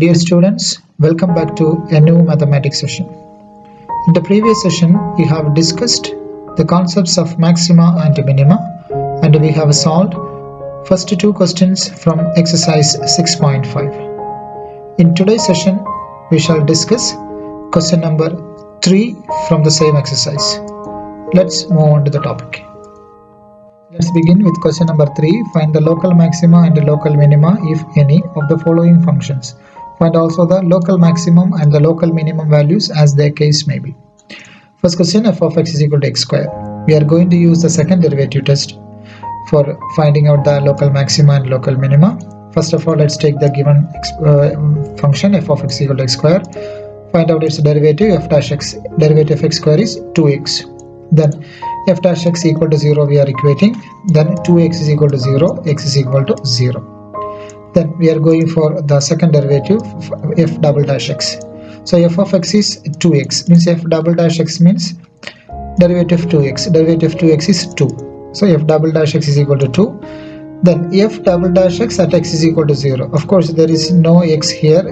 Dear students, welcome back to a new mathematics session. In the previous session, we have discussed the concepts of maxima and minima, and we have solved first two questions from exercise 6.5. In today's session, we shall discuss question number 3 from the same exercise. Let's move on to the topic. Let's begin with question number 3. Find the local maxima and the local minima, if any, of the following functions. Find also the local maximum and the local minimum values as their case may be. First question, f of x is equal to x square. We are going to use the second derivative test for finding out the local maxima and local minima. First of all, let's take the given function f of x is equal to x square. Find out its derivative, f dash x. Derivative of x square is 2x. Then f dash x equal to 0 we are equating. Then 2x is equal to 0, x is equal to 0. Then we are going for the second derivative, f double dash x. So f of x is 2x, means f double dash x means derivative 2x. Derivative 2x is 2. So f double dash x is equal to 2. Then f double dash x at x is equal to 0. Of course, there is no x here.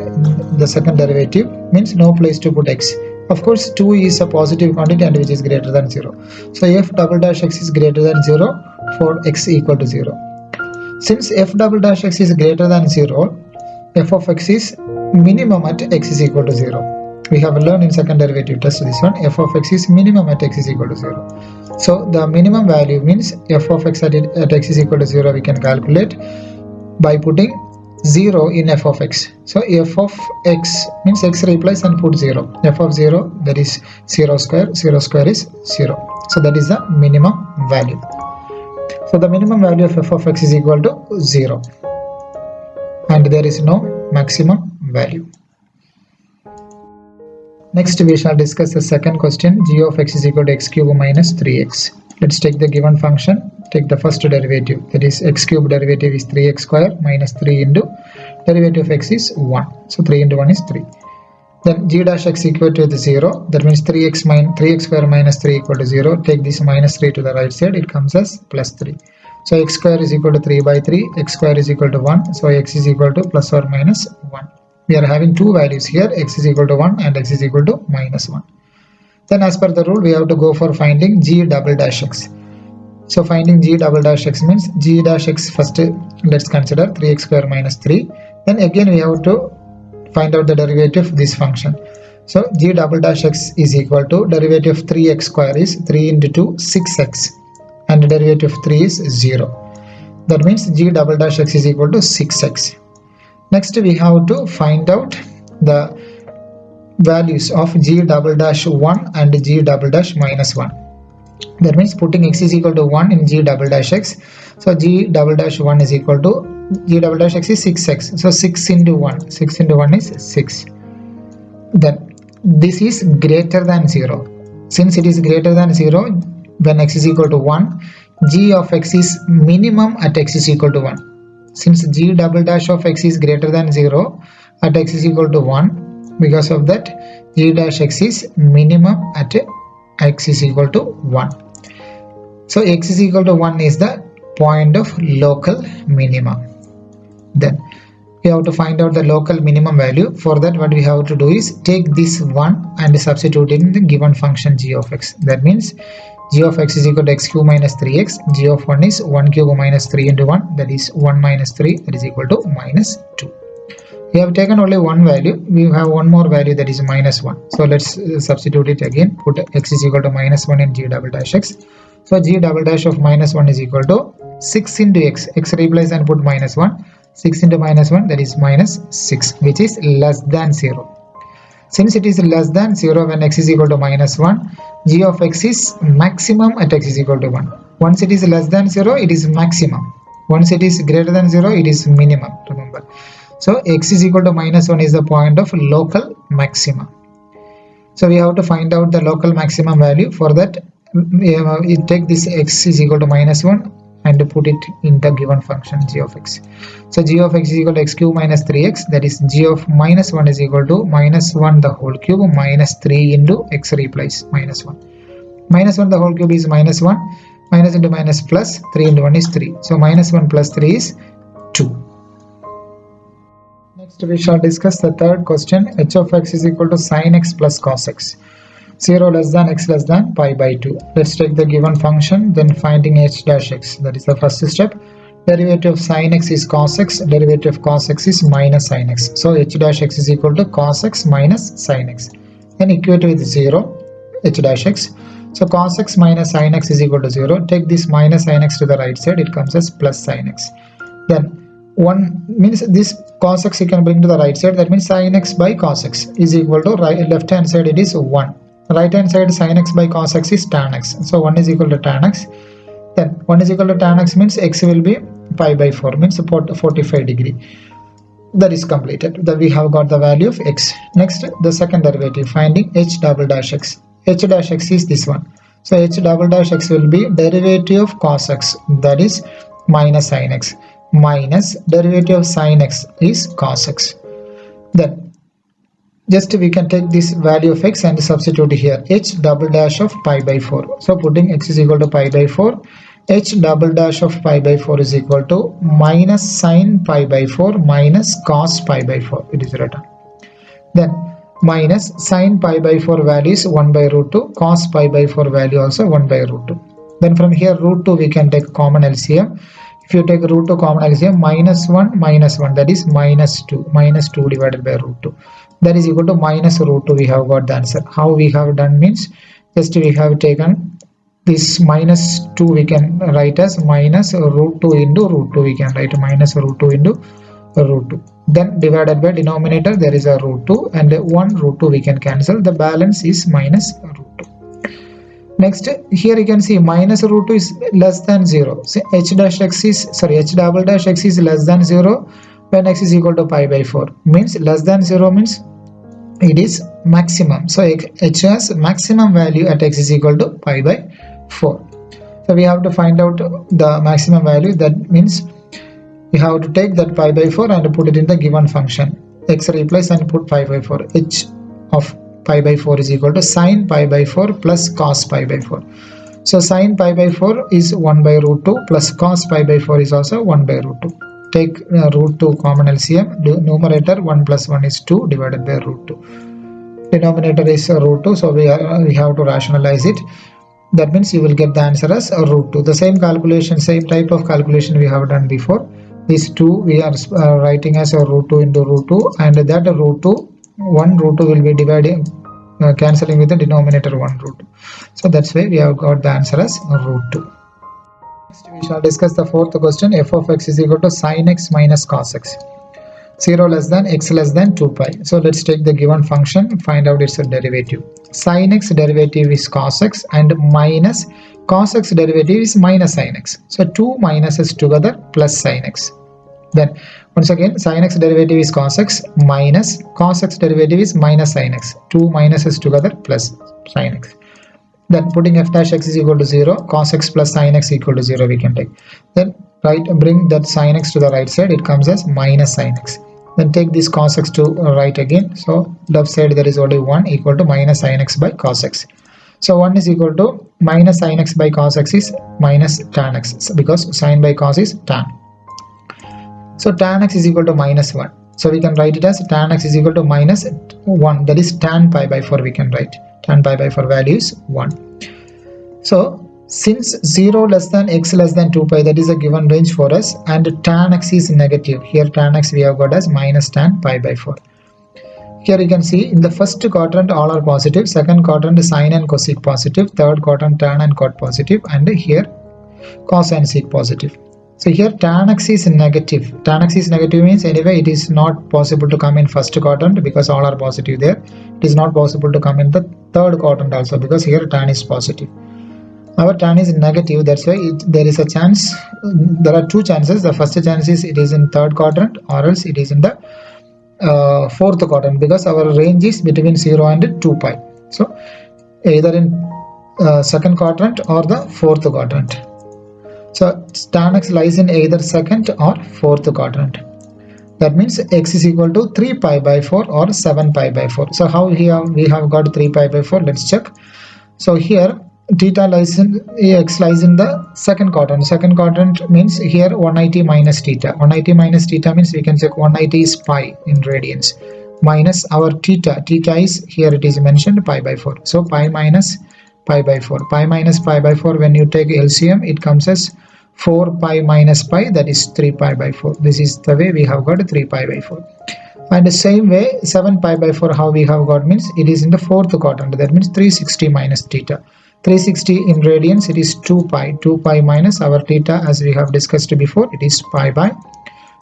The second derivative means no place to put x. Of course, 2 is a positive quantity and which is greater than 0. So f double dash x is greater than 0 for x equal to 0. Since f double dash x is greater than 0, f of x is minimum at x is equal to 0. We have learned in second derivative test this one, f of x is minimum at x is equal to 0. So the minimum value means f of x at x is equal to 0 we can calculate by putting 0 in f of x. So f of x means x replace and put 0. F of 0, that is 0 square. 0 square is 0. So that is the minimum value. So the minimum value of f of x is equal to 0. And there is no maximum value. Next we shall discuss the second question, g of x is equal to x cube minus 3x. Let's take the given function, take the first derivative, that is x cube derivative is 3x square minus 3 into derivative of x is 1. So 3 into 1 is 3. Then g dash x equal to the 0, that means 3x square minus 3 equal to 0. Take this minus 3 to the right side, it comes as plus 3. So x square is equal to 3 by 3, x square is equal to 1, so x is equal to plus or minus 1. We are having two values here, x is equal to 1 and x is equal to minus 1. Then as per the rule, we have to go for finding g double dash x. So finding g double dash x means g dash x first, let's consider 3x square minus 3. Then again we have to find out the derivative of this function. So g double dash x is equal to derivative of 3x square is 3 into 2, 6x. And the derivative of 3 is 0. That means g double dash x is equal to 6x. Next we have to find out the values of g double dash 1 and g double dash minus 1. That means putting x is equal to 1 in g double dash x. So g double dash 1 is equal to g double dash x is 6x. So 6 into 1. 6 into 1 is 6. Then this is greater than 0. Since it is greater than 0, when x is equal to 1, g of x is minimum at x is equal to 1. Since g double dash of x is greater than 0 at x is equal to 1, because of that g dash x is minimum at x is equal to 1. So x is equal to 1 is the point of local minimum. Then we have to find out the local minimum value. For that, what we have to do is take this 1 and substitute in the given function g of x. That means g of x is equal to x cube minus 3x. G of 1 is 1 cube minus 3 into 1, that is 1 minus 3, that is equal to minus 2. We have taken only one value. We have one more value, that is minus 1. So let's substitute it again. Put x is equal to minus 1 in g double dash x. So g double dash of minus 1 is equal to 6 into x. X replace and put minus 1. 6 into minus 1, that is minus 6, which is less than 0. Since it is less than 0 when x is equal to minus 1, g of x is maximum at x is equal to 1. Once it is less than 0, it is maximum. Once it is greater than 0, it is minimum, remember. So x is equal to minus 1 is the point of local maxima. So we have to find out the local maximum value. For that, we take this x is equal to minus 1 and put it in the given function g of x. So g of x is equal to x cube minus 3x, that is g of minus 1 is equal to minus 1 the whole cube minus 3 into x replace minus 1. Minus 1 the whole cube is minus 1, minus into minus plus, 3 into 1 is 3. So minus 1 plus 3 is 2. Next we shall discuss the third question. H of x is equal to sin x plus cos x. 0 less than x less than pi by 2. Let's take the given function, then finding h dash x. That is the first step. Derivative of sin x is cos x. Derivative of cos x is minus sin x. So h dash x is equal to cos x minus sin x. Then equate with 0, h dash x. So cos x minus sin x is equal to 0. Take this minus sin x to the right side. It comes as plus sin x. Then 1 means this cos x you can bring to the right side. That means sin x by cos x is equal to left hand side it is 1. Right hand side sin x by cos x is tan x. So 1 is equal to tan x. Then 1 is equal to tan x means x will be pi by 4 means 45 degree. That is completed. That we have got the value of x. Next the second derivative, finding h double dash x. H dash x is this one. So h double dash x will be derivative of cos x, that is minus sin x, minus derivative of sin x is cos x. Then just we can take this value of x and substitute here, h double dash of pi by 4. So putting x is equal to pi by 4, h double dash of pi by 4 is equal to minus sin pi by 4 minus cos pi by 4. It is written. Then minus sin pi by 4 value is 1 by root 2, cos pi by 4 value also 1 by root 2. Then from here root 2 we can take common LCM. If you take root 2 common LCM, minus 1 that is minus 2. Minus 2 divided by root 2. That is equal to minus root 2. We have got the answer. How we have done means, just we have taken this minus 2 we can write as minus root 2 into root 2. We can write minus root 2 into root 2. Then divided by denominator there is a root 2 and 1 root 2 we can cancel. The balance is minus root 2. Next here you can see minus root 2 is less than 0. So h double dash x is less than 0 when x is equal to pi by 4. Means less than 0 means it is maximum. So h has maximum value at x is equal to pi by 4. So we have to find out the maximum value. That means we have to take that pi by 4 and put it in the given function. X replace and put pi by 4. H of pi by 4 is equal to sin pi by 4 plus cos pi by 4. So sin pi by 4 is 1 by root 2 plus cos pi by 4 is also 1 by root 2. Take root 2 common LCM. Numerator 1 plus 1 is 2 divided by root 2. Denominator is root 2. So we have to rationalize it. That means you will get the answer as root 2. The same calculation, same type of calculation we have done before. This 2 we are writing as a root 2 into root 2, and that root 2, 1 root 2 will be dividing, cancelling with the denominator 1 root 2. So that's why we have got the answer as root 2. Next we shall discuss the fourth question. F of x is equal to sin x minus cos x. 0 less than x less than 2 pi. So let's take the given function, find out its derivative. Sin x derivative is cos x and minus cos x derivative is minus sin x. So 2 minuses together plus sin x. Then once again sin x derivative is cos x minus cos x derivative is minus sin x. 2 minuses together plus sin x. Then putting f dash x is equal to 0, cos x plus sin x equal to 0 we can take. Then bring that sin x to the right side, it comes as minus sin x. Then take this cos x to right again. So left side there is only 1 equal to minus sin x by cos x. So 1 is equal to minus sin x by cos x is minus tan x, because sin by cos is tan. So tan x is equal to minus 1. So we can write it as tan x is equal to minus 1. That is tan pi by 4 we can write. Tan pi by 4 value is 1. So since 0 less than x less than 2 pi, that is a given range for us, and tan x is negative. Here tan x we have got as minus tan pi by 4. Here you can see in the first quadrant all are positive, second quadrant sine and cosec positive, third quadrant tan and cot positive, and here cos and sec positive. So here tan x is negative. Tan x is negative means anyway it is not possible to come in first quadrant because all are positive there. It is not possible to come in the third quadrant also because here tan is positive. Our tan is negative, that's why there is a chance, there are two chances. The first chance is it is in third quadrant or else it is in the fourth quadrant, because our range is between 0 and 2 pi. So either in second quadrant or the fourth quadrant. So tan x lies in either second or fourth quadrant. That means x is equal to 3 pi by 4 or 7 pi by 4. So how here we have got 3 pi by 4? Let's check. So here theta lies in x lies in the second quadrant. Second quadrant means here 180 minus theta. 180 minus theta means we can check 180 is pi in radians minus our theta. Theta is here it is mentioned pi by 4. So pi minus pi by 4. Pi minus pi by 4, when you take LCM, it comes as 4 pi minus pi, that is 3 pi by 4. This is the way we have got 3 pi by 4. And the same way 7 pi by 4 how we have got means it is in the fourth quadrant, that means 360 minus theta. 360 in radians, it is 2 pi. 2 pi minus our theta, as we have discussed before, it is pi by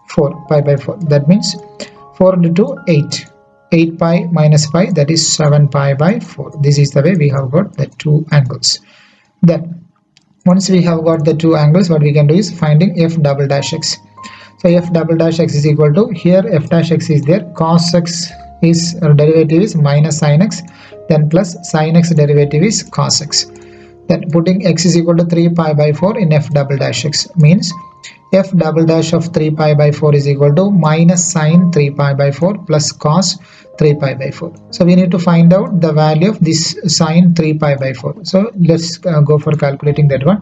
4. Pi by 4, that means 4 into 2, 8. 8 pi minus pi, that is 7 pi by 4. This is the way we have got the two angles. Then once we have got the two angles, what we can do is finding f double dash x. So f double dash x is equal to, here f dash x is there, cos x is derivative is minus sin x, then plus sin x derivative is cos x. Then putting x is equal to 3 pi by 4 in f double dash x means f double dash of 3 pi by 4 is equal to minus sin 3 pi by 4 plus cos 3 pi by 4. So we need to find out the value of this sin 3 pi by 4. So let's go for calculating that one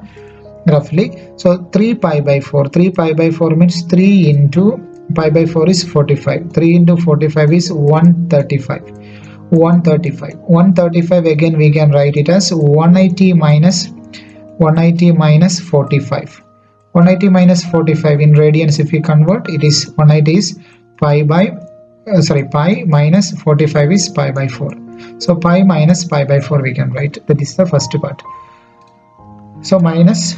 roughly. So 3 pi by 4. 3 pi by 4 means 3 into pi by 4 is 45. 3 into 45 is 135. 135. 135 again we can write it as 180 minus 45. 180 minus 45 in radians, if we convert, it is 180 is pi minus 45 is pi by 4. So pi minus pi by 4 we can write. That is the first part. So minus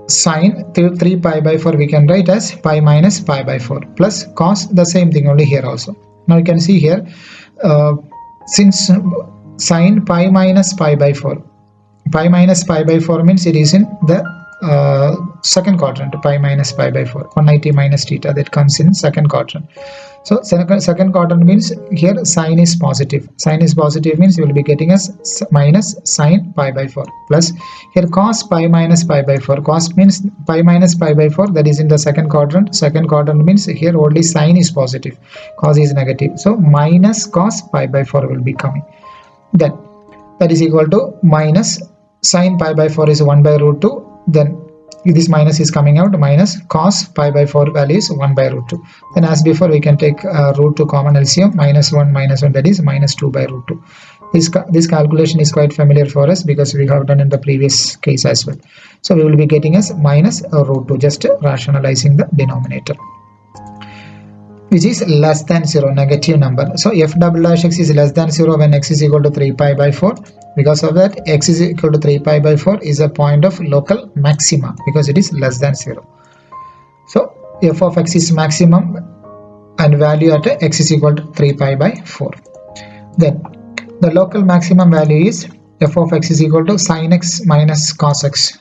sin 3 pi by 4 we can write as pi minus pi by 4 plus cos, the same thing only here also. Now you can see here, since sin pi minus pi by 4, pi minus pi by 4 means it is in the second quadrant. Pi minus pi by 4, 180 minus theta, that comes in second quadrant. So second quadrant means here sin is positive. Sin is positive means you will be getting as minus sin pi by 4 plus here cos pi minus pi by 4. Cos means pi minus pi by 4, that is in the second quadrant. Second quadrant means here only sin is positive, cos is negative. So minus cos pi by 4 will be coming. Then that is equal to minus sin pi by 4 is 1 by root 2. Then this minus is coming out, minus cos pi by 4 value is 1 by root 2. Then as before we can take root 2 common LCM, minus 1, that is minus 2 by root 2. This calculation is quite familiar for us because we have done in the previous case as well. So we will be getting as minus root 2, just rationalizing the denominator, which is less than 0, negative number. So f double dash x is less than 0 when x is equal to 3 pi by 4. Because of that, x is equal to 3 pi by 4 is a point of local maxima because it is less than 0. So f of x is maximum and value at x is equal to 3 pi by 4. Then the local maximum value is f of x is equal to sin x minus cos x.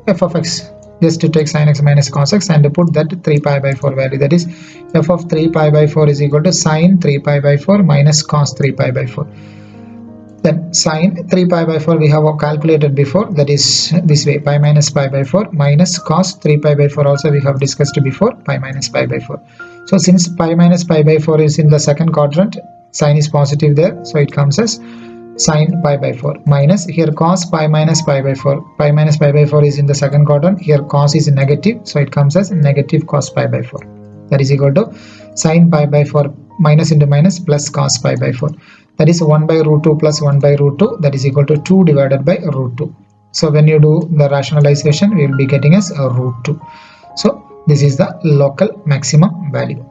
F of x, just to take sin x minus cos x and put that 3 pi by 4 value, that is f of 3 pi by 4 is equal to sin 3 pi by 4 minus cos 3 pi by 4. Then sin 3 pi by 4 we have calculated before, that is this way, pi minus pi by 4 minus cos 3 pi by 4 also we have discussed before, pi minus pi by 4. So since pi minus pi by 4 is in the second quadrant, sin is positive there, so it comes as sin pi by 4 minus here cos pi minus pi by 4. Pi minus pi by 4 is in the second quadrant, here cos is negative, so it comes as negative cos pi by 4. That is equal to sin pi by 4 minus into minus plus cos pi by 4. That is 1 by root 2 plus 1 by root 2, that is equal to 2 divided by root 2. So when you do the rationalization, we will be getting as a root 2. So this is the local maximum value.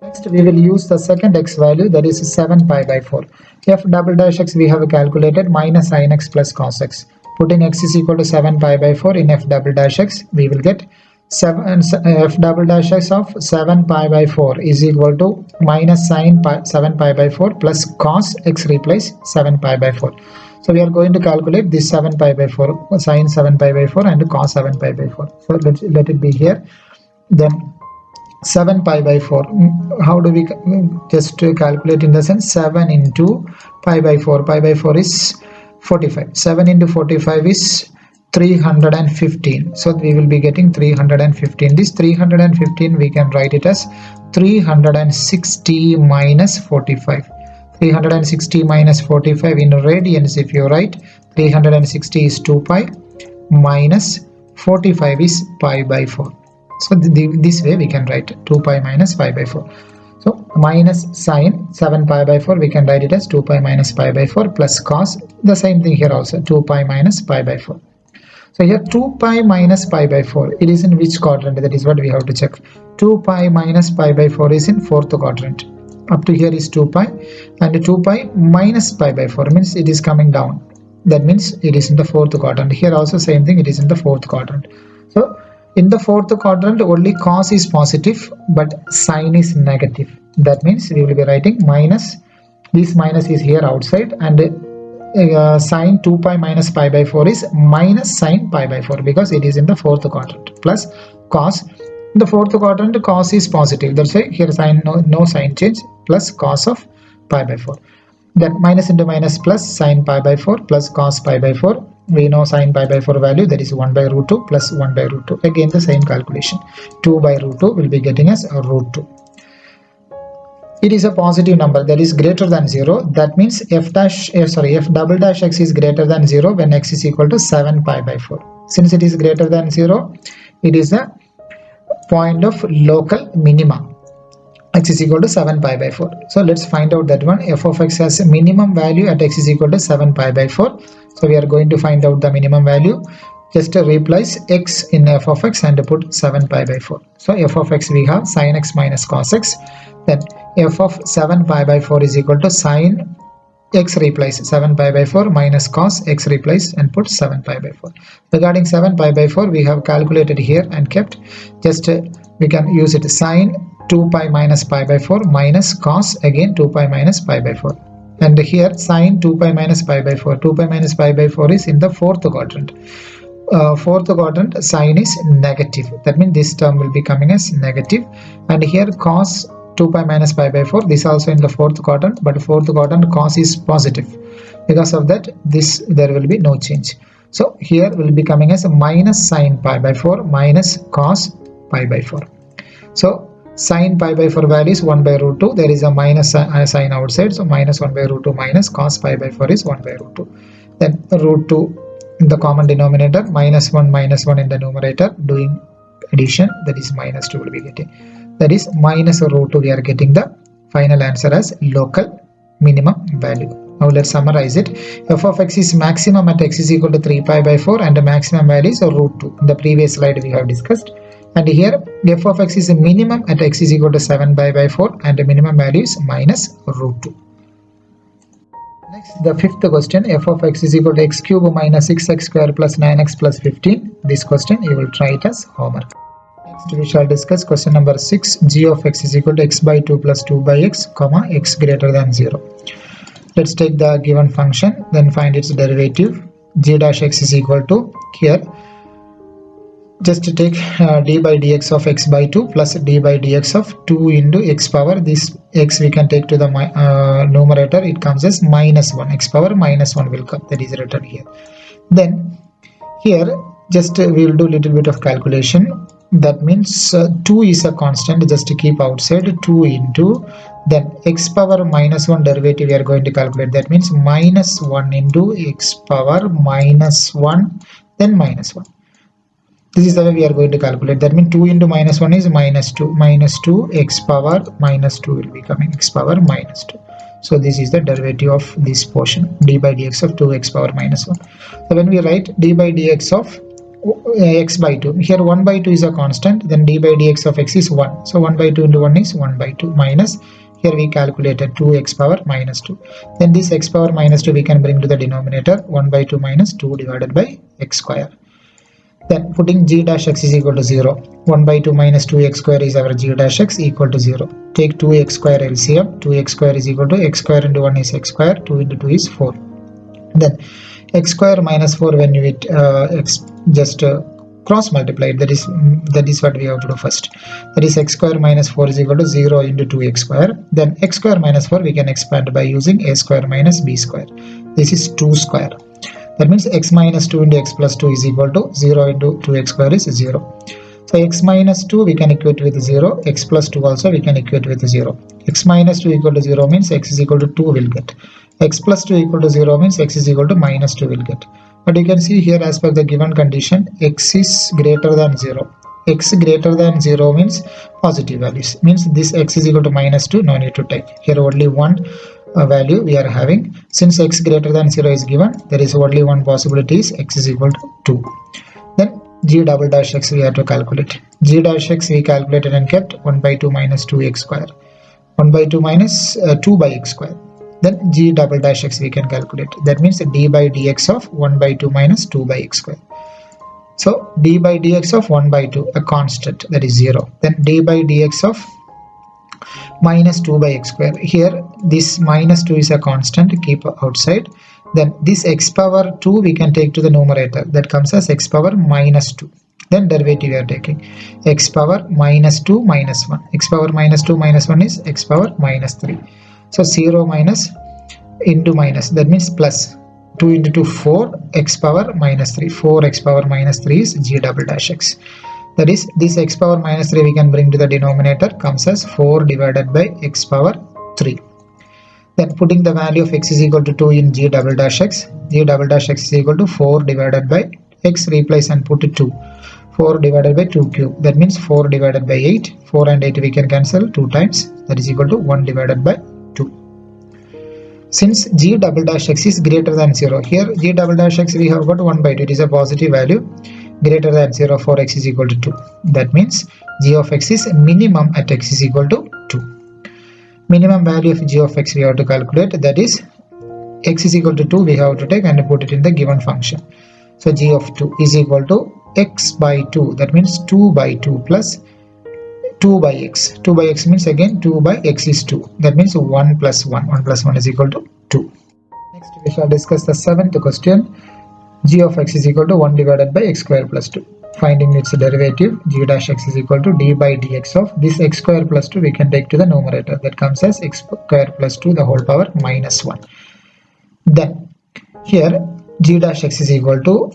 Next we will use the second x value, that is 7 pi by 4. F double dash x we have calculated minus sin x plus cos x. Putting x is equal to 7 pi by 4 in f double dash x, we will get f double dash x of 7 pi by 4 is equal to minus sin 7 pi by 4 plus cos x replace 7 pi by 4. So we are going to calculate this 7 pi by 4, sin 7 pi by 4 and cos 7 pi by 4. So let it be here. Then 7 pi by 4, how do we just calculate in the sense 7 into pi by 4. Pi by 4 is 45. 7 into 45 is 315. So we will be getting 315. This 315 we can write it as 360 minus 45. 360 minus 45 in radians. If you write 360 is 2 pi minus 45 is pi by 4. So this way we can write 2 pi minus pi by 4. So minus sine 7 pi by 4, we can write it as 2 pi minus pi by 4 plus cos, the same thing here also, 2 pi minus pi by 4. So here 2 pi minus pi by 4, it is in which quadrant? That is what we have to check. 2 pi minus pi by 4 is in 4th quadrant. Up to here is 2 pi, and 2 pi minus pi by 4 means it is coming down. That means it is in the 4th quadrant. Here also same thing, it is in the 4th quadrant. So in the 4th quadrant only cos is positive but sine is negative. That means we will be writing minus, this minus is here outside, and sine 2 pi minus pi by 4 is minus sine pi by 4 because it is in the 4th quadrant, plus cos. In the 4th quadrant cos is positive, that's why here sine no sign change, plus cos of pi by 4. Then minus into minus plus sine pi by 4 plus cos pi by 4. We know sine pi by 4 value, that is 1 by root 2 plus 1 by root 2. Again the same calculation. 2 by root 2 will be getting as root 2. It is a positive number, that is greater than 0. That means f double dash x is greater than 0 when x is equal to 7 pi by 4. Since it is greater than 0, it is a point of local minima. X is equal to 7 pi by 4. So let's find out that one. F of x has a minimum value at x is equal to 7 pi by 4. So we are going to find out the minimum value. Just replace x in f of x and put 7 pi by 4. So f of x we have sin x minus cos x. Then f of 7 pi by 4 is equal to sin x, replace 7 pi by 4 minus cos x, replace and put 7 pi by 4. Regarding 7 pi by 4 we have calculated here and kept. Just we can use it, sin 2 pi minus pi by 4 minus cos again 2 pi minus pi by 4. And here sin 2 pi minus pi by 4. 2 pi minus pi by 4 is in the 4th quadrant. 4th quadrant sine is negative. That means this term will be coming as negative. And here cos 2 pi minus pi by 4, this also in the 4th quadrant, but 4th quadrant cos is positive. Because of that, this there will be no change. So here will be coming as a minus sine pi by 4 minus cos pi by 4. So sine pi by 4 value is 1 by root 2. There is a minus sign outside, so minus 1 by root 2 minus cos pi by 4 is 1 by root 2. Then root 2 in the common denominator, minus 1 in the numerator, doing addition, that is minus 2 will be getting. That is minus root 2, we are getting the final answer as local minimum value. Now let's summarize it. F of x is maximum at x is equal to 3 pi by 4 and the maximum value is root 2. In the previous slide we have discussed. And here f of x is a minimum at x is equal to 7 pi by 4 and the minimum value is minus root 2. Next, the fifth question, f of x is equal to x cube minus 6x square plus 9x plus 15. This question you will try it as homework. Next we shall discuss question number 6, g of x is equal to x by 2 plus 2 by x, comma x greater than 0. Let's take the given function, then find its derivative. G dash x is equal to, here just to take d by dx of x by 2 plus d by dx of 2 into x power. This x we can take to the numerator, it comes as minus 1, x power minus 1 will come, that is written here. Then here just we will do little bit of calculation. That means 2 is a constant, just to keep outside, 2 into, then x power minus 1 derivative we are going to calculate. That means minus 1 into x power minus 1, then minus 1. This is the way we are going to calculate. That means 2 into minus 1 is minus 2. Minus 2 x power minus 2 will be coming, x power minus 2. So this is the derivative of this portion, d by dx of 2x power minus 1. So when we write d by dx of x by 2, here 1 by 2 is a constant, then d by dx of x is 1. So 1 by 2 into 1 is 1 by 2 minus, here we calculated 2x power minus 2. Then this x power minus 2 we can bring to the denominator, 1 by 2 minus 2 divided by x square. Then putting g dash x is equal to 0. 1 by 2 minus 2x square is our g dash x equal to 0. Take 2x square LCM. 2x square is equal to x square into 1 is x square. 2 into 2 is 4. Then x square minus 4 when you x just cross multiply. That is what we have to do first. That is x square minus 4 is equal to 0 into 2x square. Then x square minus 4 we can expand by using a square minus b square. This is 2 square. That means x minus 2 into x plus 2 is equal to 0 into 2x square is 0. So x minus 2 we can equate with 0, x plus 2 also we can equate with 0. X minus 2 equal to 0 means x is equal to 2 will get. X plus 2 equal to 0 means x is equal to minus 2 will get. But you can see here, as per the given condition, x is greater than 0. X greater than 0 means positive values. Means this x is equal to minus 2, no need to take. Here only one value we are having. Since x greater than 0 is given, there is only one possibility is x is equal to 2. Then g double dash x we have to calculate. G dash x we calculated and kept 1 by 2 minus 2x square. 1 by 2 minus 2 by x square. Then g double dash x we can calculate. That means d by dx of 1 by 2 minus 2 by x square. So d by dx of 1 by 2, a constant, that is 0. Then d by dx of minus 2 by x square. Here this minus 2 is a constant, keep outside. Then this x power 2 we can take to the numerator. That comes as x power minus 2. Then derivative we are taking. X power minus 2 minus 1. X power minus 2 minus 1 is x power minus 3. So 0 minus into minus, that means plus. 2 into 2, 4, x power minus 3. 4x power minus 3 is g double dash x. That is, this x power minus 3 we can bring to the denominator, comes as 4 divided by x power 3. Then putting the value of x is equal to 2 in g double dash x. G double dash x is equal to 4 divided by x, replace and put 2. 4 divided by 2 cube. That means 4 divided by 8. 4 and 8 we can cancel 2 times. That is equal to 1 divided by 2. Since g double dash x is greater than 0, here g double dash x we have got 1 by 2. It is a positive value, greater than 0 for x is equal to 2. That means g of x is minimum at x is equal to 2. Minimum value of g of x we have to calculate. That is, x is equal to 2 we have to take and put it in the given function. So g of 2 is equal to x by 2. That means 2 by 2 plus 2 by x. 2 by x means again 2 by x is 2. That means 1 plus 1. 1 plus 1 is equal to 2. Next we shall discuss the 7th question. G of x is equal to 1 divided by x square plus 2. Finding its derivative, g dash x is equal to d by dx of this x square plus 2 we can take to the numerator. That comes as x square plus 2 the whole power minus 1. Then here g dash x is equal to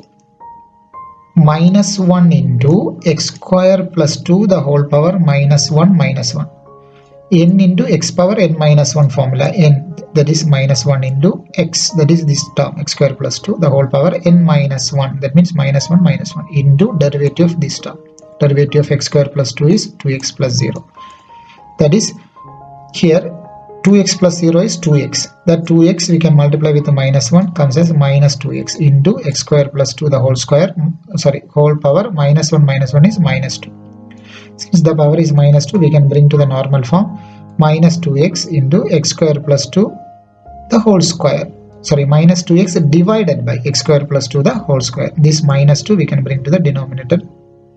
minus 1 into x square plus 2 the whole power minus 1 minus 1. N into x power n minus 1 formula. N, that is minus 1 into x, that is this term x square plus 2 the whole power n minus 1, that means minus 1 minus 1 into derivative of this term. Derivative of x square plus 2 is 2x plus 0. That is, here 2x plus 0 is 2x. That 2x we can multiply with the minus 1, comes as minus 2x into x square plus 2 the whole square, whole power minus 1 is minus 2. Since the power is minus 2, we can bring to the normal form, minus 2x into x square plus 2 the whole square. Minus 2x divided by x square plus 2 the whole square. This minus 2 we can bring to the denominator.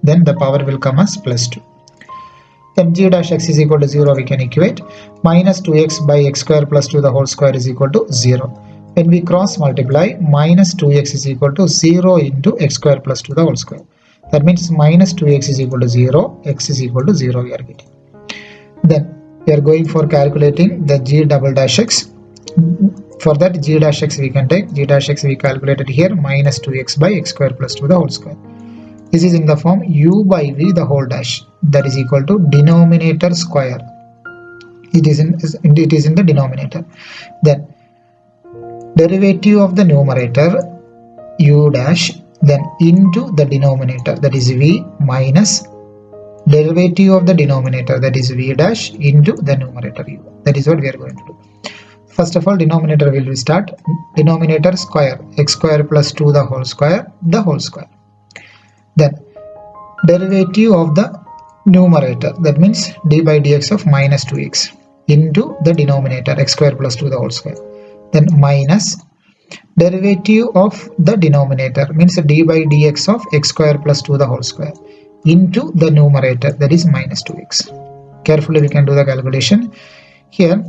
Then the power will come as plus 2. Then g dash x is equal to 0 we can equate. Minus 2x by x square plus 2 the whole square is equal to 0. When we cross multiply, minus 2x is equal to 0 into x square plus 2 the whole square. That means minus 2x is equal to 0, x is equal to 0 we are getting. Then we are going for calculating the g double dash x. For that, g dash x we can take. G dash x we calculated here, minus 2x by x square plus 2 the whole square. This is in the form u by v the whole dash, that is equal to denominator square. It is in the denominator. Then derivative of the numerator u dash, then into the denominator, that is v, minus derivative of the denominator, that is v dash, into the numerator u. That is what we are going to do. First of all, denominator will start. Denominator square, x square plus 2 the whole square, the whole square. Then derivative of the numerator, that means d by dx of minus 2x, into the denominator x square plus 2 the whole square. Then minus derivative of the denominator, means d by dx of x square plus 2 the whole square, into the numerator, that is minus 2x. Carefully we can do the calculation. Here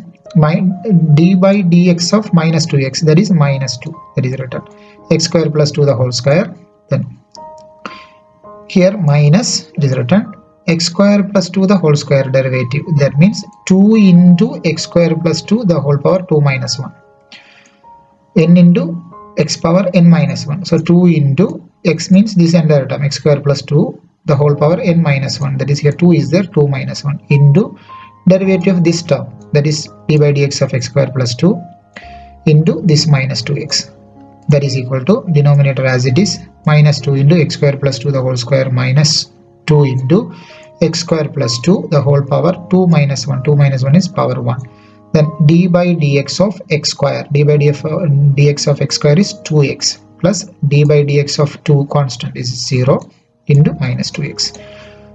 d by dx of minus 2x, that is minus 2, that is written. X square plus 2 the whole square. Then here minus, it is written x square plus 2 the whole square derivative, that means 2 into x square plus 2 the whole power 2 minus 1, n into x power n minus 1. So 2 into x means this entire term, x square plus 2 the whole power n minus 1, that is here 2 is there, 2 minus 1 into derivative of this term, that is d by dx of x square plus 2 into this minus 2x, that is equal to denominator as it is minus 2 into x square plus 2 the whole square minus 2 into x square plus 2 the whole power 2 minus 1, 2 minus 1 is power 1. Then d by dx of x square, d by dx of x square is 2x plus d by dx of 2 constant is 0 into minus 2x.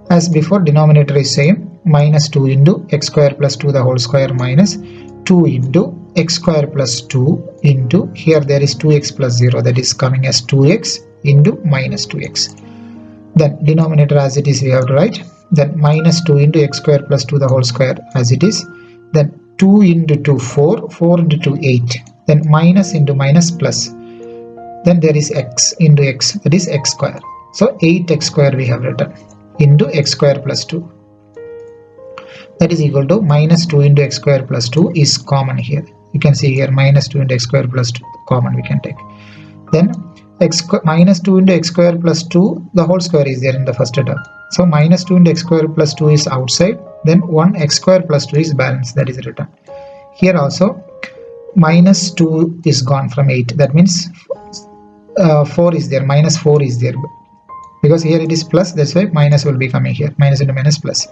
As before, denominator is same, minus 2 into x square plus 2 the whole square minus 2 into x square plus 2 into, here there is 2x plus 0, that is coming as 2x into minus 2x. Then denominator as it is we have to write, then minus 2 into x square plus 2 the whole square as it is, then 2 into 2 4, 4 into 2 8, then minus into minus plus, then there is x into x, that is x square. So 8x square we have written into x square plus 2, that is equal to minus 2 into x square plus 2 is common here. You can see here minus 2 into x square plus 2 common we can take. Then minus 2 into x square plus 2 the whole square is there in the first term. So minus 2 into x square plus 2 is outside, then 1 x square plus 2 is balance, that is written. Here also minus 2 is gone from 8, that means 4 is there, minus 4 is there, because here it is plus, that's why minus will be coming here, minus into minus plus.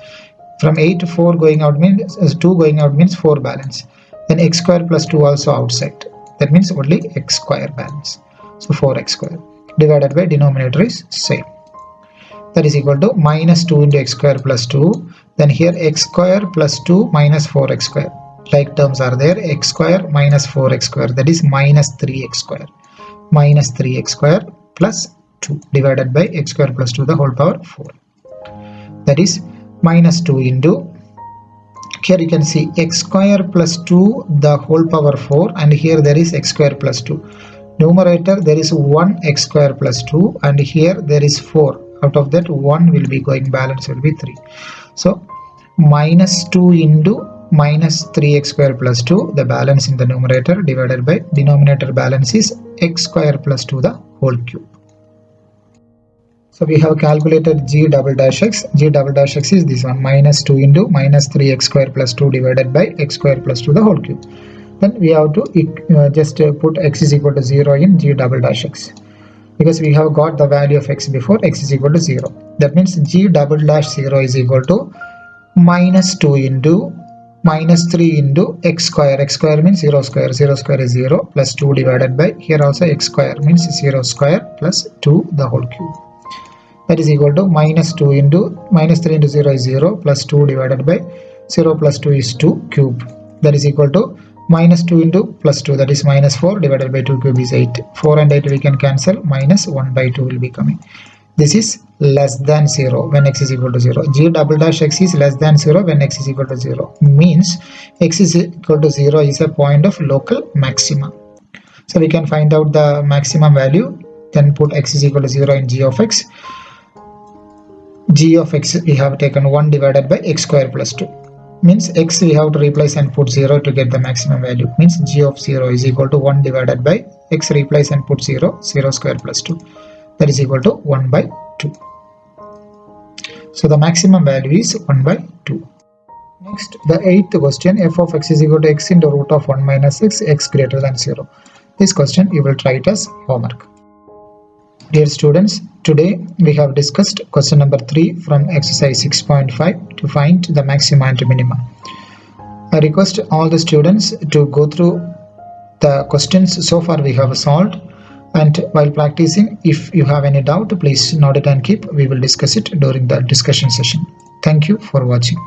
From 8 to 4 going out means 2 going out means 4 balance. Then x square plus 2 also outside, that means only x square balance. So 4x square divided by denominator is same, that is equal to minus 2 into x square plus 2. Then here x square plus 2 minus 4x square, like terms are there, x square minus 4x square, that is minus 3x square, minus 3x square plus 2 divided by x square plus 2 the whole power 4, that is minus 2 into, here you can see x square plus 2 the whole power 4, and here there is x square plus 2. Numerator there is 1 x square plus 2, and here there is 4. Out of that 1 will be going, balance will be 3. So minus 2 into minus 3x square plus 2, the balance in the numerator, divided by denominator balance is x square plus 2 the whole cube. So we have calculated g double dash x. G double dash x is this one, minus 2 into minus 3x square plus 2 divided by x square plus 2 the whole cube. Then we have to just put x is equal to 0 in g double dash x, because we have got the value of x before, x is equal to 0. That means g double dash 0 is equal to minus 2 into minus 3 into x square means 0 square is 0 plus 2 divided by, here also x square means 0 square plus 2 the whole cube, that is equal to minus 2 into minus 3 into 0 is 0 plus 2 divided by 0 plus 2 is 2 cube, that is equal to minus 2 into plus 2, that is minus 4 divided by 2 cube is 8. 4 and 8 we can cancel, minus 1 by 2 will be coming. This is less than 0 when x is equal to 0. G double dash x is less than 0 when x is equal to 0. Means x is equal to 0 is a point of local maxima. So we can find out the maximum value, then put x is equal to 0 in g of x. G of x we have taken 1 divided by x square plus 2. Means x we have to replace and put 0 to get the maximum value, means g of 0 is equal to 1 divided by x replace and put 0 square plus 2, that is equal to 1 by 2. So the maximum value is 1 by 2. Next, the 8th question, f of x is equal to x into root of 1 minus x greater than 0. This question you will try it as homework. Dear students, today we have discussed question number 3 from exercise 6.5 to find the maxima and minima. I request all the students to go through the questions so far we have solved, and while practicing, if you have any doubt, please note it and keep. We will discuss it during the discussion session. Thank you for watching.